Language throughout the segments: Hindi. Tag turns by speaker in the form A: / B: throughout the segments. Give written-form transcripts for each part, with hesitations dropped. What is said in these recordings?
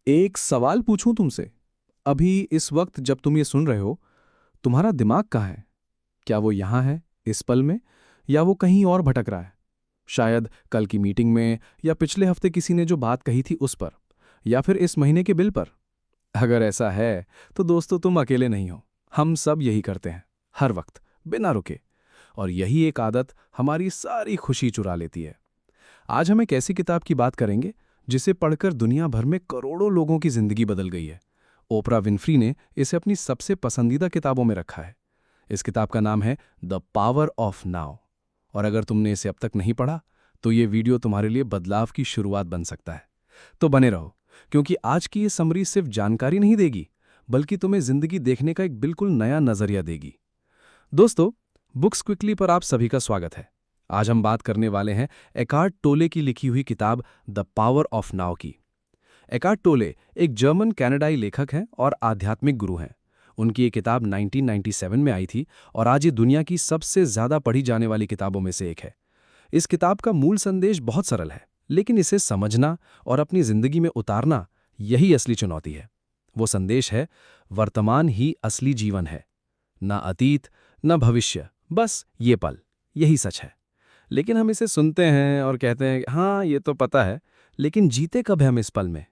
A: एक सवाल पूछूं तुमसे। अभी इस वक्त जब तुम ये सुन रहे हो, तुम्हारा दिमाग कहाँ है? क्या वो यहाँ है, इस पल में, या वो कहीं और भटक रहा है? शायद कल की मीटिंग में, या पिछले हफ्ते किसी ने जो बात कही थी उस पर, या फिर इस महीने के बिल पर। अगर ऐसा है, तो दोस्तों तुम अकेले नहीं हो। हम सब यही करते हैं, हर वक्त, बिना रुके। और यही एक आदत हमारी सारी खुशी चुरा लेती है। आज हम एक ऐसी किताब की बात करेंगे जिसे पढ़कर दुनिया भर में करोड़ों लोगों की जिंदगी बदल गई है। ओपरा विन्फ्री ने इसे अपनी सबसे पसंदीदा किताबों में रखा है। इस किताब का नाम है द पावर ऑफ नाउ। और अगर तुमने इसे अब तक नहीं पढ़ा, तो ये वीडियो तुम्हारे लिए बदलाव की शुरुआत बन सकता है। तो बने रहो, क्योंकि आज की ये समरी सिर्फ जानकारी नहीं देगी, बल्कि तुम्हें जिंदगी देखने का एक बिल्कुल नया नजरिया देगी। दोस्तों, बुक्स क्विकली पर आप सभी का स्वागत है। आज हम बात करने वाले हैं एकार्ट टोले की लिखी हुई किताब द पावर ऑफ नाउ की। एकार्ट टोले एक जर्मन कनाडाई लेखक हैं और आध्यात्मिक गुरु हैं। उनकी ये किताब 1997 में आई थी और आज ये दुनिया की सबसे ज्यादा पढ़ी जाने वाली किताबों में से एक है। इस किताब का मूल संदेश बहुत सरल है, लेकिन इसे समझना और अपनी जिंदगी में उतारना, यही असली चुनौती है। वो संदेश है, वर्तमान ही असली जीवन है, ना अतीत, न भविष्य, बस ये पल, यही सच है। लेकिन हम इसे सुनते हैं और कहते हैं, हाँ ये तो पता है, लेकिन जीते कब हैं हम इस पल में?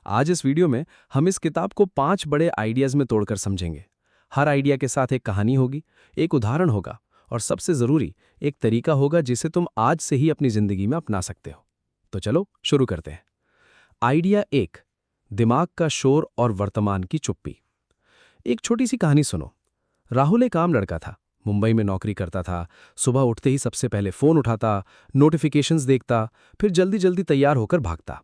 A: आज इस वीडियो में हम इस किताब को 5 बड़े आइडियाज में तोड़कर समझेंगे। हर आइडिया के साथ एक कहानी होगी, एक उदाहरण होगा, और सबसे जरूरी, एक तरीका होगा जिसे तुम आज से ही अपनी जिंदगी में अपना सकते हो। तो चलो शुरू करते हैं। आइडिया 1, दिमाग का शोर और वर्तमान की चुप्पी। एक छोटी सी कहानी सुनो। राहुल एक आम लड़का था, मुंबई में नौकरी करता था। सुबह उठते ही सबसे पहले फोन उठाता, नोटिफिकेशंस देखता, फिर जल्दी जल्दी तैयार होकर भागता।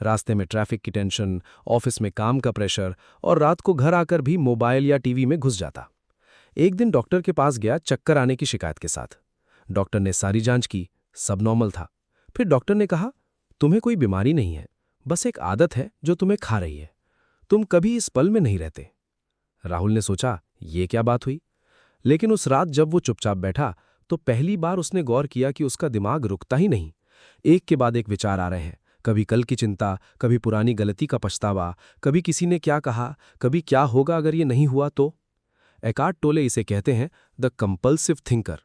A: रास्ते में ट्रैफिक की टेंशन, ऑफिस में काम का प्रेशर, और रात को घर आकर भी मोबाइल या टीवी में घुस जाता। एक दिन डॉक्टर के पास गया चक्कर आने की शिकायत के साथ। डॉक्टर ने सारी जांच की, सब नॉर्मल था। फिर डॉक्टर ने कहा, तुम्हें कोई बीमारी नहीं है, बस एक आदत है जो तुम्हें खा रही है। तुम कभी इस पल में नहीं रहते। राहुल ने सोचा, ये क्या बात हुई? लेकिन उस रात जब वो चुपचाप बैठा, तो पहली बार उसने गौर किया कि उसका दिमाग रुकता ही नहीं। एक के बाद एक विचार आ रहे हैं। कभी कल की चिंता, कभी पुरानी गलती का पछतावा, कभी किसी ने क्या कहा, कभी क्या होगा अगर ये नहीं हुआ तो। एकार्ट टोले इसे कहते हैं द कंपल्सिव थिंकर।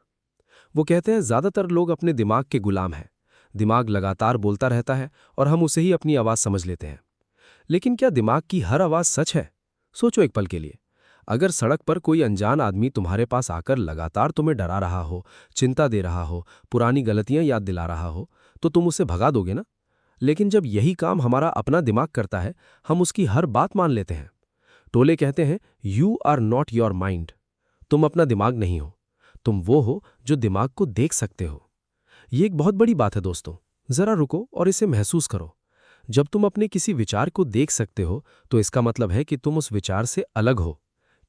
A: वो कहते हैं ज्यादातर लोग अपने दिमाग के गुलाम हैं। दिमाग लगातार बोलता रहता है और हम उसे ही अपनी आवाज समझ लेते हैं। लेकिन क्या दिमाग की हर आवाज सच है? सोचो एक पल के लिए। अगर सड़क पर कोई अनजान आदमी तुम्हारे पास आकर लगातार तुम्हें डरा रहा हो, चिंता दे रहा हो, पुरानी गलतियां याद दिला रहा हो, तो तुम उसे भगा दोगे ना? लेकिन जब यही काम हमारा अपना दिमाग करता है, हम उसकी हर बात मान लेते हैं। टोले कहते हैं, you are not your mind. तुम अपना दिमाग नहीं हो, तुम वो हो जो दिमाग को देख सकते हो। ये एक बहुत बड़ी बात है दोस्तों। जरा रुको और इसे महसूस करो। जब तुम अपने किसी विचार को देख सकते हो, तो इसका मतलब है कि तुम उस विचार से अलग हो।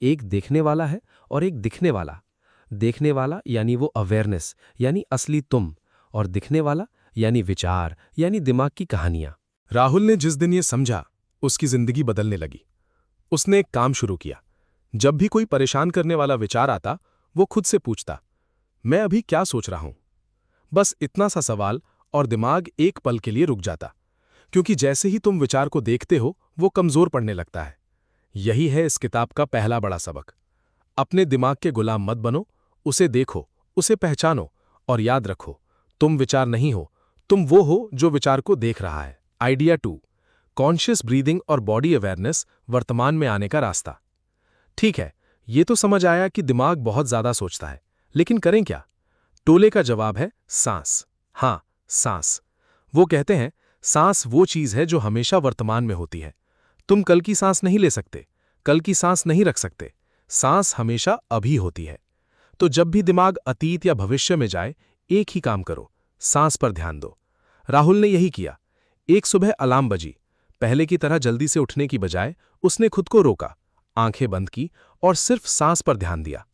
A: एक देखने वाला है और एक दिखने वाला। देखने वाला यानी वो अवेयरनेस, यानी असली तुम, और दिखने वाला यानी विचार, यानी दिमाग की कहानियां।
B: राहुल ने जिस दिन ये समझा, उसकी जिंदगी बदलने लगी। उसने एक काम शुरू किया। जब भी कोई परेशान करने वाला विचार आता, वो खुद से पूछता, मैं अभी क्या सोच रहा हूं? बस इतना सा सवाल, और दिमाग एक पल के लिए रुक जाता। क्योंकि जैसे ही तुम विचार को देखते हो, वो कमजोर पड़ने लगता है। यही है इस किताब का पहला बड़ा सबक। अपने दिमाग के गुलाम मत बनो, उसे देखो, उसे पहचानो, और याद रखो, तुम विचार नहीं हो, तुम वो हो जो विचार को देख रहा है। आइडिया 2, कॉन्शियस ब्रीदिंग और बॉडी अवेयरनेस, वर्तमान में आने का रास्ता। ठीक है, ये तो समझ आया कि दिमाग बहुत ज्यादा सोचता है, लेकिन करें क्या? टोले का जवाब है सांस। हाँ, सांस। वो कहते हैं, सांस वो चीज है जो हमेशा वर्तमान में होती है। तुम कल की सांस नहीं ले सकते, कल की सांस नहीं रख सकते। सांस हमेशा अभी होती है। तो जब भी दिमाग अतीत या भविष्य में जाए, एक ही काम करो, सांस पर ध्यान दो। राहुल ने यही किया। एक सुबह अलार्म बजी। पहले की तरह जल्दी से उठने की बजाय उसने खुद को रोका, आंखें बंद की और सिर्फ सांस पर ध्यान दिया।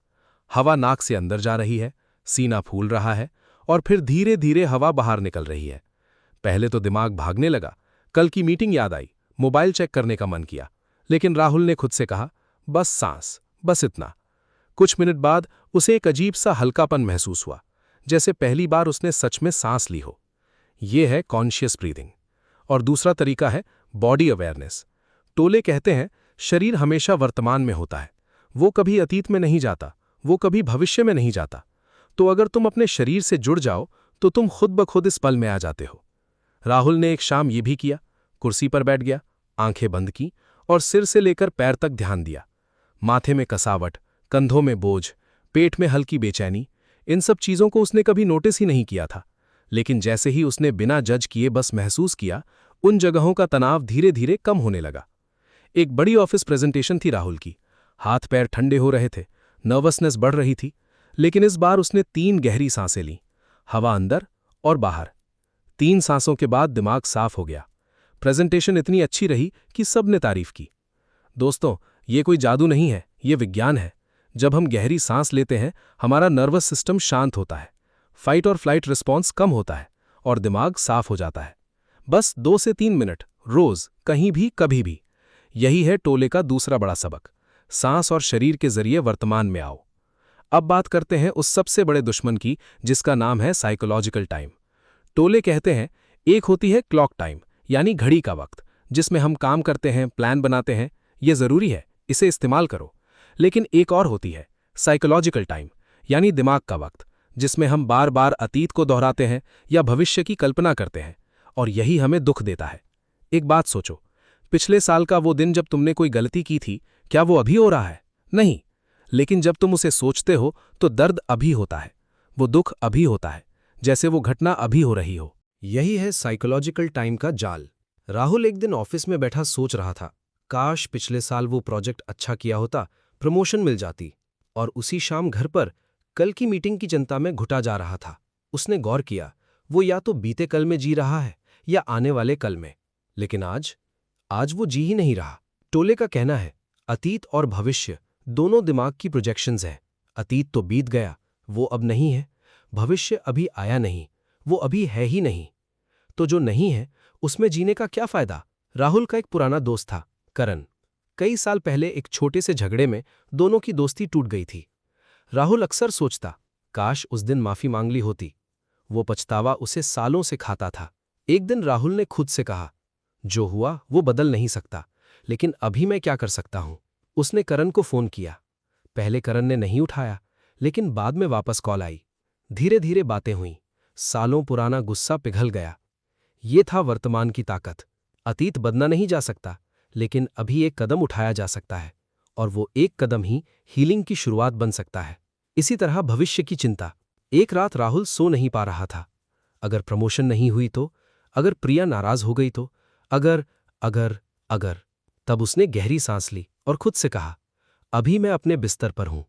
B: हवा नाक से अंदर जा रही है, सीना फूल रहा है, और फिर धीरे धीरे हवा बाहर निकल रही है। पहले तो दिमाग भागने लगा। कल की मीटिंग याद आई, मोबाइल चेक करने का मन किया। लेकिन राहुल ने खुद से कहा, बस सांस, बस इतना। कुछ मिनट बाद उसे एक अजीब सा हल्कापन महसूस हुआ, जैसे पहली बार उसने सच में सांस ली हो। यह है कॉन्शियस ब्रीदिंग। और दूसरा तरीका है बॉडी अवेयरनेस। टोले कहते हैं शरीर हमेशा वर्तमान में होता है, वो कभी अतीत में नहीं जाता, वो कभी भविष्य में नहीं जाता। तो अगर तुम अपने शरीर से जुड़ जाओ तो तुम खुद ब खुद इस पल में आ जाते हो। राहुल ने एक शाम ये भी किया, कुर्सी पर बैठ गया, आंखें बंद की और सिर से लेकर पैर तक ध्यान दिया। माथे में कसावट, कंधों में बोझ, पेट में हल्की बेचैनी, इन सब चीजों को उसने कभी नोटिस ही नहीं किया था। लेकिन जैसे ही उसने बिना जज किए बस महसूस किया, उन जगहों का तनाव धीरे धीरे कम होने लगा। एक बड़ी ऑफिस प्रेजेंटेशन थी राहुल की। हाथ पैर ठंडे हो रहे थे, नर्वसनेस बढ़ रही थी। लेकिन इस बार उसने 3 गहरी सांसें लीं, हवा अंदर और बाहर। 3 सांसों के बाद दिमाग साफ हो गया। प्रेजेंटेशन इतनी अच्छी रही कि सबने तारीफ की। दोस्तों, ये कोई जादू नहीं है, ये विज्ञान है। जब हम गहरी सांस लेते हैं, हमारा नर्वस सिस्टम शांत होता है, फाइट और फ्लाइट रिस्पॉन्स कम होता है और दिमाग साफ हो जाता है। बस 2 से 3 मिनट, रोज, कहीं भी, कभी भी। यही है टोले का दूसरा बड़ा सबक। सांस और शरीर के जरिए वर्तमान में आओ। अब बात करते हैं उस सबसे बड़े दुश्मन की, जिसका नाम है साइकोलॉजिकल टाइम। टोले कहते हैं एक होती है क्लॉक टाइम, यानी घड़ी का वक्त, जिसमें हम काम करते हैं, प्लान बनाते हैं, ये जरूरी है, इसे इस्तेमाल करो। लेकिन एक और होती है साइकोलॉजिकल टाइम, यानी दिमाग का वक्त, जिसमें हम बार बार अतीत को दोहराते हैं या भविष्य की कल्पना करते हैं, और यही हमें दुख देता है। एक बात सोचो, पिछले साल का वो दिन जब तुमने कोई गलती की थी, क्या वो अभी हो रहा है? नहीं। लेकिन जब तुम उसे सोचते हो तो दर्द अभी होता है, वो दुख अभी होता है, जैसे वो घटना अभी हो रही हो।
C: यही है साइकोलॉजिकल टाइम का जाल। राहुल एक दिन ऑफिस में बैठा सोच रहा था, काश पिछले साल वो प्रोजेक्ट अच्छा किया होता, प्रमोशन मिल जाती। और उसी शाम घर पर कल की मीटिंग की चिंता में घुटा जा रहा था। उसने गौर किया, वो या तो बीते कल में जी रहा है या आने वाले कल में। लेकिन आज वो जी ही नहीं रहा। टोले का कहना है, अतीत और भविष्य दोनों दिमाग की प्रोजेक्शंस हैं। अतीत तो बीत गया, वो अब नहीं है। भविष्य अभी आया नहीं, वो अभी है ही नहीं। तो जो नहीं है, उसमें जीने का क्या फायदा? राहुल का एक पुराना दोस्त था, करण। कई साल पहले एक छोटे से झगड़े में दोनों की दोस्ती टूट गई थी। राहुल अक्सर सोचता, काश उस दिन माफी मांग ली होती। वो पछतावा उसे सालों से खाता था। एक दिन राहुल ने खुद से कहा, जो हुआ वो बदल नहीं सकता, लेकिन अभी मैं क्या कर सकता हूं? उसने करण को फोन किया। पहले करण ने नहीं उठाया, लेकिन बाद में वापस कॉल आई। धीरे धीरे बातें हुईं। सालों पुराना गुस्सा पिघल गया। ये था वर्तमान की ताकत। अतीत बदला नहीं जा सकता, लेकिन अभी एक कदम उठाया जा सकता है, और वो एक कदम ही हीलिंग की शुरुआत बन सकता है। इसी तरह भविष्य की चिंता। एक रात राहुल सो नहीं पा रहा था। अगर प्रमोशन नहीं हुई तो, अगर प्रिया नाराज हो गई तो, अगर तब उसने गहरी सांस ली और खुद से कहा, अभी मैं अपने बिस्तर पर हूं,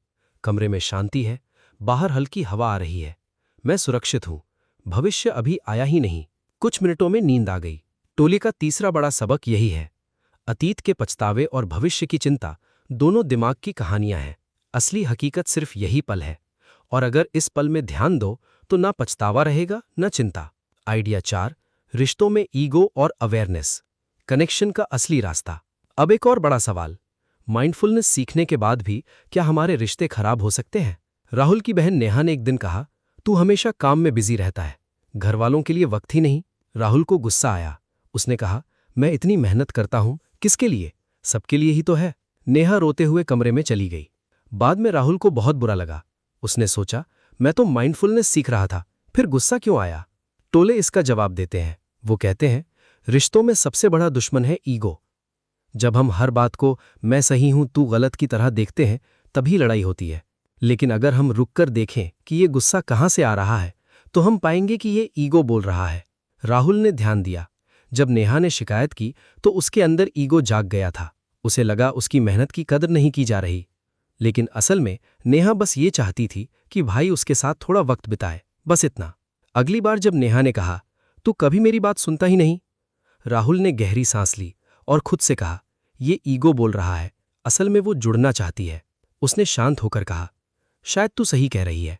C: कमरे में शांति है, बाहर हल्की हवा आ रही है, मैं सुरक्षित हूं, भविष्य अभी आया ही नहीं। कुछ मिनटों में नींद आ गई। टोले का तीसरा बड़ा सबक यही है, अतीत के पछतावे और भविष्य की चिंता दोनों दिमाग की कहानियां हैं। असली हकीकत सिर्फ यही पल है, और अगर इस पल में ध्यान दो तो ना पछतावा रहेगा न चिंता। आइडिया 4, रिश्तों में ईगो और अवेयरनेस, कनेक्शन का असली रास्ता। अब एक और बड़ा सवाल, माइंडफुलनेस सीखने के बाद भी क्या हमारे रिश्ते खराब हो सकते हैं? राहुल की बहन नेहा ने एक दिन कहा, तू हमेशा काम में बिजी रहता है, घर वालों के लिए वक्त ही नहीं। राहुल को गुस्सा आया। उसने कहा, मैं इतनी मेहनत करता हूं, किसके लिए? सबके लिए ही तो है। नेहा रोते हुए कमरे में चली गई। बाद में राहुल को बहुत बुरा लगा। उसने सोचा, मैं तो माइंडफुलनेस सीख रहा था, फिर गुस्सा क्यों आया? टोले इसका जवाब देते हैं। वो कहते हैं, रिश्तों में सबसे बड़ा दुश्मन है ईगो। जब हम हर बात को मैं सही हूं तू गलत की तरह देखते हैं, तभी लड़ाई होती है। लेकिन अगर हम रुककर देखें कि ये गुस्सा कहां से आ रहा है, तो हम पाएंगे कि ये ईगो बोल रहा है। राहुल ने ध्यान दिया, जब नेहा ने शिकायत की तो उसके अंदर ईगो जाग गया था। उसे लगा उसकी मेहनत की कदर नहीं की जा रही। लेकिन असल में नेहा बस ये चाहती थी कि भाई उसके साथ थोड़ा वक्त बिताए, बस इतना। अगली बार जब नेहा ने कहा, तू कभी मेरी बात सुनता ही नहीं, राहुल ने गहरी सांस ली और खुद से कहा, ये ईगो बोल रहा है, असल में वो जुड़ना चाहती है। उसने शांत होकर कहा, शायद तू सही कह रही है,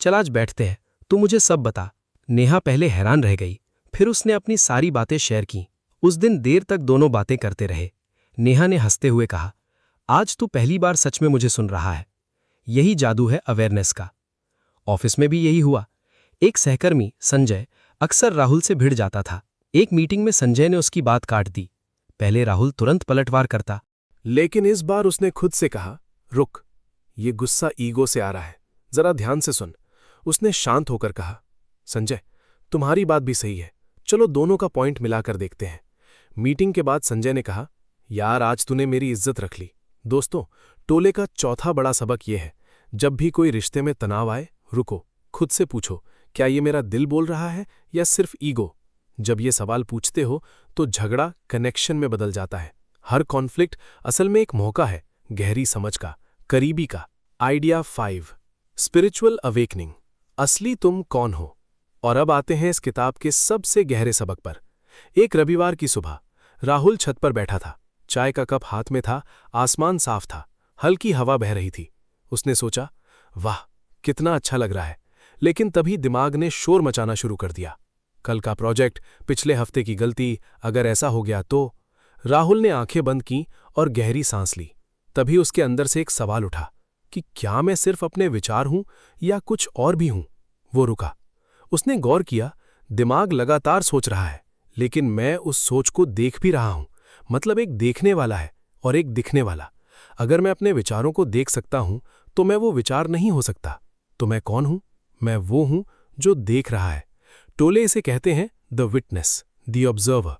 C: चल आज बैठते हैं, तू मुझे सब बता। नेहा पहले हैरान रह गई, फिर उसने अपनी सारी बातें शेयर की। उस दिन देर तक दोनों बातें करते रहे। नेहा ने हंसते हुए कहा, आज तू पहली बार सच में मुझे सुन रहा है। यही जादू है अवेयरनेस का। ऑफिस में भी यही हुआ। एक सहकर्मी संजय अक्सर राहुल से भिड़ जाता था। एक मीटिंग में संजय ने उसकी बात काट दी। पहले राहुल तुरंत पलटवार करता।
B: लेकिन इस बार उसने खुद से कहा, रुक, ये गुस्सा ईगो से आ रहा है, जरा ध्यान से सुन। उसने शांत होकर कहा, संजय, तुम्हारी बात भी सही है, चलो दोनों का पॉइंट मिलाकर देखते हैं। मीटिंग के बाद संजय ने कहा, यार आज तूने मेरी इज्जत रख ली। दोस्तों, टोले का चौथा बड़ा सबक यह है, जब भी कोई रिश्ते में तनाव आए, रुको, खुद से पूछो, क्या ये मेरा दिल बोल रहा है या सिर्फ ईगो? जब ये सवाल पूछते हो तो झगड़ा कनेक्शन में बदल जाता है। हर कॉन्फ्लिक्ट असल में एक मौका है गहरी समझ का, करीबी का। आइडिया 5, स्पिरिचुअल अवेकनिंग, असली तुम कौन हो। और अब आते हैं इस किताब के सबसे गहरे सबक पर। एक रविवार की सुबह राहुल छत पर बैठा था, चाय का कप हाथ में था, आसमान साफ था, हल्की हवा बह रही थी। उसने सोचा, वाह कितना अच्छा लग रहा है। लेकिन तभी दिमाग ने शोर मचाना शुरू कर दिया। कल का प्रोजेक्ट, पिछले हफ्ते की गलती, अगर ऐसा हो गया तो। राहुल ने आंखें बंद की और गहरी सांस ली। तभी उसके अंदर से एक सवाल उठा कि क्या मैं सिर्फ अपने विचार हूं या कुछ और भी हूं। वो रुका। उसने गौर किया, दिमाग लगातार सोच रहा है, लेकिन मैं उस सोच को देख भी रहा हूं। मतलब एक देखने वाला है और एक दिखने वाला। अगर मैं अपने विचारों को देख सकता हूं तो मैं वो विचार नहीं हो सकता। तो मैं कौन हूं? मैं वो हूं जो देख रहा है। टोले इसे कहते हैं द विटनेस, द ऑब्जर्वर।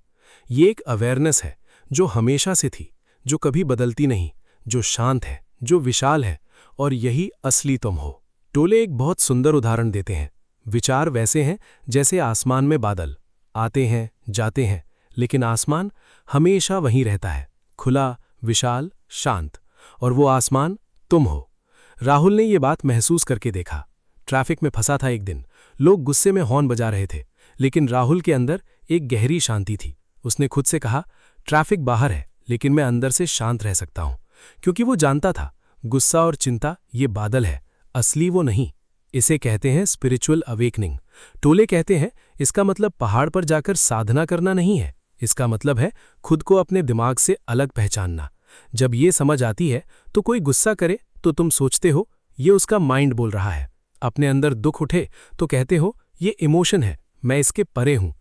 B: ये एक अवेयरनेस है जो हमेशा से थी, जो कभी बदलती नहीं, जो शांत है, जो विशाल है, और यही असली तुम हो। टोले एक बहुत सुंदर उदाहरण देते हैं। विचार वैसे हैं जैसे आसमान में बादल, आते हैं जाते हैं, लेकिन आसमान हमेशा वहीं रहता है, खुला, विशाल, शांत। और वो आसमान तुम हो। राहुल ने ये बात महसूस करके देखा। ट्रैफिक में फंसा था एक दिन, लोग गुस्से में हॉर्न बजा रहे थे, लेकिन राहुल के अंदर एक गहरी शांति थी। उसने खुद से कहा, ट्रैफिक बाहर है लेकिन मैं अंदर से शांत रह सकता हूं। क्योंकि वो जानता था गुस्सा और चिंता ये बादल है, असली वो नहीं। इसे कहते हैं स्पिरिचुअल अवेकनिंग। टोले कहते हैं इसका मतलब पहाड़ पर जाकर साधना करना नहीं है, इसका मतलब है खुद को अपने दिमाग से अलग पहचानना। जब ये समझ आती है तो कोई गुस्सा करे तो तुम सोचते हो ये उसका माइंड बोल रहा है। अपने अंदर दुख उठे तो कहते हो ये इमोशन है, मैं इसके परे हूं।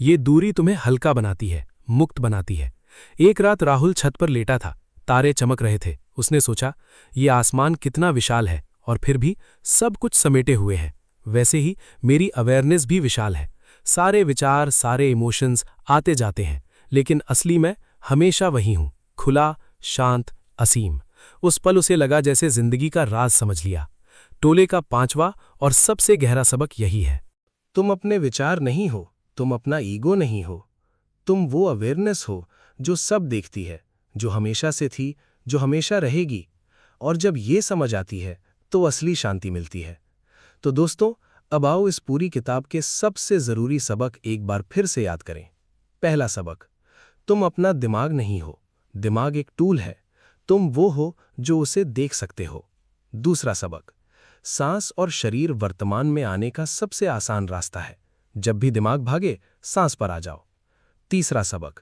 B: ये दूरी तुम्हें हल्का बनाती है, मुक्त बनाती है। एक रात राहुल छत पर लेटा था, तारे चमक रहे थे। उसने सोचा, ये आसमान कितना विशाल है और फिर भी सब कुछ समेटे हुए है। वैसे ही मेरी अवेयरनेस भी विशाल है। सारे विचार, सारे इमोशंस आते जाते हैं, लेकिन असली मैं हमेशा वही हूं, खुला, शांत, असीम। उस पल उसे लगा जैसे जिंदगी का राज समझ लिया। टोले का 5वां और सबसे गहरा सबक यही है।
C: तुम अपने विचार नहीं हो, तुम अपना ईगो नहीं हो। तुम वो अवेयरनेस हो जो सब देखती है, जो हमेशा से थी, जो हमेशा रहेगी। और जब ये समझ आती है तो असली शांति मिलती है। तो दोस्तों, अब आओ इस पूरी किताब के सबसे जरूरी सबक एक बार फिर से याद करें। पहला सबक, तुम अपना दिमाग नहीं हो, दिमाग एक टूल है, तुम वो हो जो उसे देख सकते हो। दूसरा सबक, सांस और शरीर वर्तमान में आने का सबसे आसान रास्ता है। जब भी दिमाग भागे, सांस पर आ जाओ। तीसरा सबक,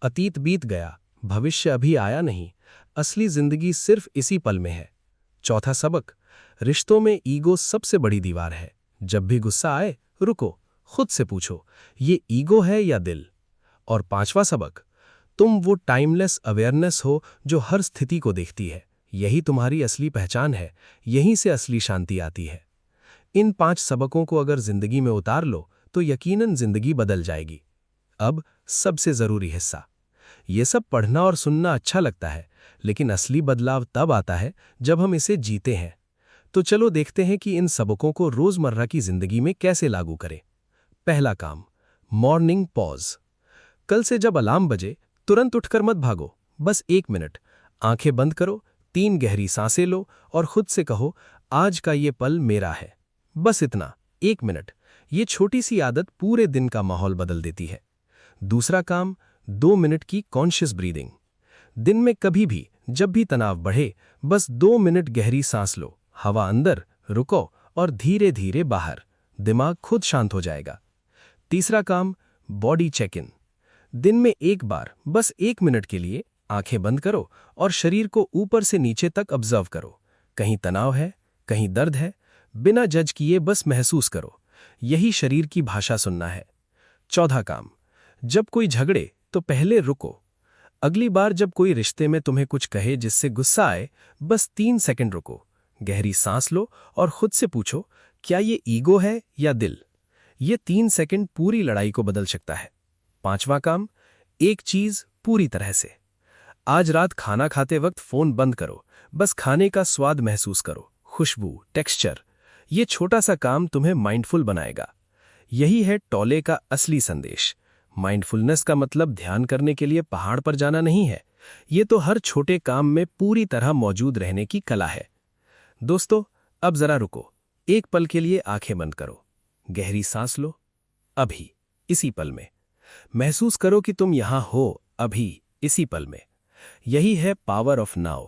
C: अतीत बीत गया, भविष्य अभी आया नहीं, असली जिंदगी सिर्फ इसी पल में है। चौथा सबक, रिश्तों में ईगो सबसे बड़ी दीवार है। जब भी गुस्सा आए, रुको, खुद से पूछो, ये ईगो है या दिल। और पांचवा सबक, तुम वो टाइमलेस अवेयरनेस हो जो हर स्थिति को देखती है। यही तुम्हारी असली पहचान है, यहीं से असली शांति आती है। इन 5 सबकों को अगर जिंदगी में उतार लो तो यकीनन जिंदगी बदल जाएगी। अब सबसे जरूरी हिस्सा, ये सब पढ़ना और सुनना अच्छा लगता है, लेकिन असली बदलाव तब आता है जब हम इसे जीते हैं। तो चलो देखते हैं कि इन सबकों को रोजमर्रा की जिंदगी में कैसे लागू करें। पहला काम, मॉर्निंग पॉज। कल से जब अलार्म बजे, तुरंत उठकर मत भागो, बस 1 मिनट आंखें बंद करो, 3 गहरी सांसें लो और खुद से कहो, आज का ये पल मेरा है। बस इतना, 1 मिनट। ये छोटी सी आदत पूरे दिन का माहौल बदल देती है। दूसरा काम, 2 मिनट की कॉन्शियस ब्रीदिंग। दिन में कभी भी जब भी तनाव बढ़े, बस 2 मिनट गहरी सांस लो, हवा अंदर, रुको और धीरे धीरे बाहर। दिमाग खुद शांत हो जाएगा। तीसरा काम, बॉडी चेक इन। दिन में एक बार बस 1 मिनट के लिए आंखें बंद करो और शरीर को ऊपर से नीचे तक ऑब्जर्व करो। कहीं तनाव है, कहीं दर्द है, बिना जज किए बस महसूस करो। यही शरीर की भाषा सुनना है। चौथा काम, जब कोई झगड़े तो पहले रुको, अगली बार जब कोई रिश्ते में तुम्हें कुछ कहे जिससे गुस्सा आए, बस 3 सेकंड रुको, गहरी सांस लो और खुद से पूछो, क्या ये ईगो है या दिल? ये 3 सेकंड पूरी लड़ाई को बदल सकता है। 5वां काम, एक चीज पूरी तरह से। आज रात खाना खाते वक्त फोन बंद करो, बस खाने का स्वाद महसूस करो, खुशबू, टेक्सचर। ये छोटा सा काम तुम्हें माइंडफुल बनाएगा। यही है टोले का असली संदेश। माइंडफुलनेस का मतलब ध्यान करने के लिए पहाड़ पर जाना नहीं है, ये तो हर छोटे काम में पूरी तरह मौजूद रहने की कला है। दोस्तों, अब जरा रुको, एक पल के लिए आंखें बंद करो, गहरी सांस लो। अभी इसी पल में महसूस करो कि तुम यहां हो, अभी इसी पल में। यही है पावर ऑफ नाउ।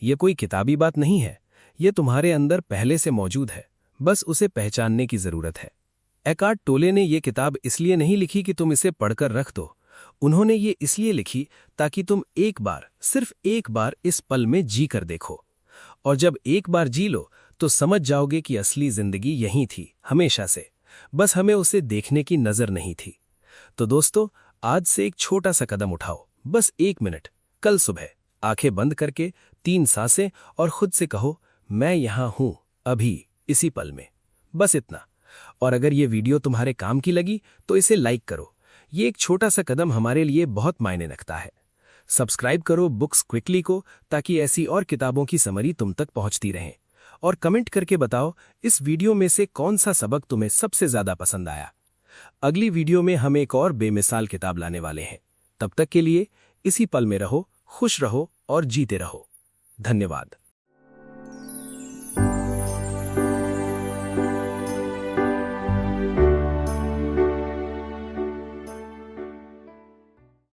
C: ये कोई किताबी बात नहीं है, ये तुम्हारे अंदर पहले से मौजूद है, बस उसे पहचानने की जरूरत है। एकार्ट टोले ने ये किताब इसलिए नहीं लिखी कि तुम इसे पढ़कर रख दो, उन्होंने ये इसलिए लिखी ताकि तुम एक बार, सिर्फ एक बार इस पल में जी कर देखो। और जब एक बार जी लो तो समझ जाओगे कि असली जिंदगी यहीं थी हमेशा से, बस हमें उसे देखने की नजर नहीं थी। तो दोस्तों, आज से एक छोटा सा कदम उठाओ, बस 1 मिनट। कल सुबह आंखें बंद करके 3 सांसें और खुद से कहो, मैं यहां हूं, अभी इसी पल में। बस इतना। और अगर ये वीडियो तुम्हारे काम की लगी तो इसे लाइक करो। ये एक छोटा सा कदम हमारे लिए बहुत मायने रखता है। सब्सक्राइब करो बुक्स क्विकली को, ताकि ऐसी और किताबों की समरी तुम तक पहुंचती रहें। और कमेंट करके बताओ इस वीडियो में से कौन सा सबक तुम्हें सबसे ज्यादा पसंद आया। अगली वीडियो में हम एक और बेमिसाल किताब लाने वाले हैं। तब तक के लिए इसी पल में रहो, खुश रहो और जीते रहो। धन्यवाद।